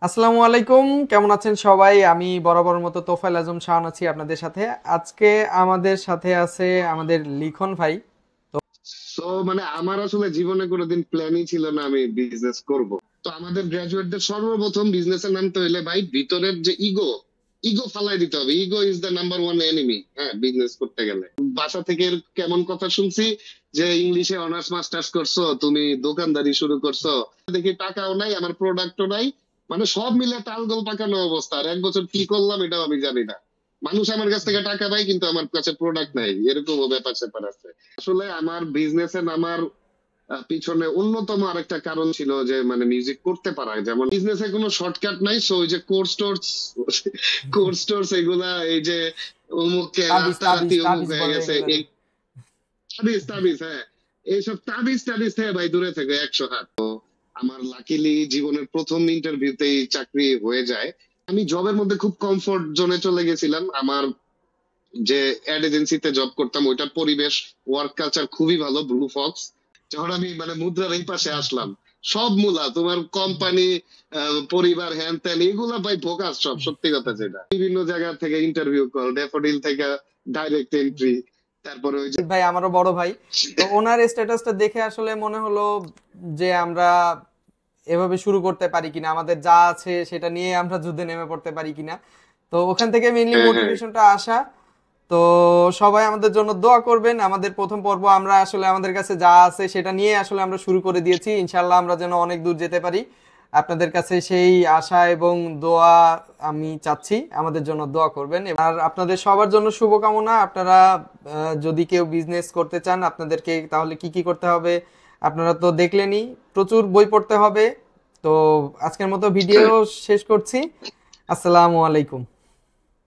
আসসালামু আলাইকুম, কেমন আছেন সবাই? আমি বরাবর মতো তোফায়েল আজম শাওন আছি আপনাদের সাথে। আজকে আমাদের সাথে আছে আমাদের লিখন ভাই। সো মানে আমার আসলে জীবনে কোনোদিন প্ল্যানই ছিল না আমি বিজনেস করব। তো আমাদের গ্রাজুয়েটদের সর্বপ্রথম বিজনেসে নামতে হইলে ভাই ভিতরের যে ইগো, ইগো ফালাই দিতে হবে। Ego is the number one enemy, হ্যাঁ, বিজনেস করতে গেলে। বাসা থেকে কেমন কথা শুনছি যে ইংলিশে অনার্স মাস্টার্স করছো, তুমি দোকানদারি শুরু করছো, দেখি টাকাও নাই, আমার প্রোডাক্টও নাই। মানে সব মিলে টালগোল পাকানো অবস্থা। আর 1 বছর কি করলাম এটাও আমি জানি না। মানুষ আমার কাছ থেকে টাকা পায় কিন্তু আমার কাছে প্রোডাক্ট নাই, এরকমও ব্যাপার স্যাপার আছে। আসলে আমার বিজনেসে নামার পিছনে অন্যতম আরেকটা কারণ ছিল যে মানে মিউজিক করতে পারা। যেমন বিজনেসে কোনো শর্টকাট নাই, সো ওই যে কোর্স টোর্স এগুলা, এই যে অমুককে তাবিজ তাবিজ রাতারাতি অমুক তাবিজ হয়ে বলে গেছে, এগুলারে। এই তাবিজ তাবিজ, হ্যাঁ, এইসব তাবিজ টাবিজ থেকে ভাই দূরে থেকে 100 হাত। আমার লাকিলি জীবনের প্রথম ইন্টারভিউতেই চাকরি হয়ে যায়। আমি জবের মধ্যে খুব কমফোর্ট জোনে চলে গেছিলাম। আমার যে অ্যাড এজেন্সিতে জব করতাম ওইটার পরিবেশ, ওয়ার্ক কালচার খুবই ভালো, ব্লু ফক্স। যখন আমি মানে মুদ্রার এই পাশে আসলাম, সব মূলা তোমার কোম্পানি, পরিবার, হ্যান ত্যান এগুলা ভাই ফোকাস সব, সত্যি কথা যেটা। বিভিন্ন জায়গা থেকে ইন্টারভিউ কল, ড্যাফোডিল থেকে ডাইরেক্ট এন্ট্রি, তারপরে ওই যে ভাই আমারও বড় ভাই। তো ওনার স্ট্যাটাসটা দেখে আসলে মনে হলো যে আমরা এভাবে শুরু করতে পারি কিনা, আমাদের যা আছে সেটা নিয়ে আমরা যুদ্ধে নেমে পড়তে পারি কিনা। তো ওখান থেকে মেইনলি হ্যাঁ হ্যাঁ, মোটিভেশনটা আসা। তো সবাই আমাদের জন্য দোয়া করবেন। আমাদের প্রথম পর্ব আমরা আসলে আমাদের কাছে যা আছে সেটা নিয়ে আসলে আমরা শুরু করে দিয়েছি। ইনশাল্লাহ আমরা যেন অনেক দূর যেতে পারি। আপনাদের কাছে সেই আশা এবং দোয়া আমি চাচ্ছি, আমাদের জন্য দোয়া করবেন। আর আপনাদের সবার জন্য শুভকামনা। আপনারা যদি কেউ বিজনেস করতে চান আপনাদেরকে তাহলে কি কি করতে হবে আপনারা তো দেখলেনই। প্রচুর বই পড়তে হবে। তো আজকের মতো ভিডিও শেষ করছি। আসসালামু আলাইকুম।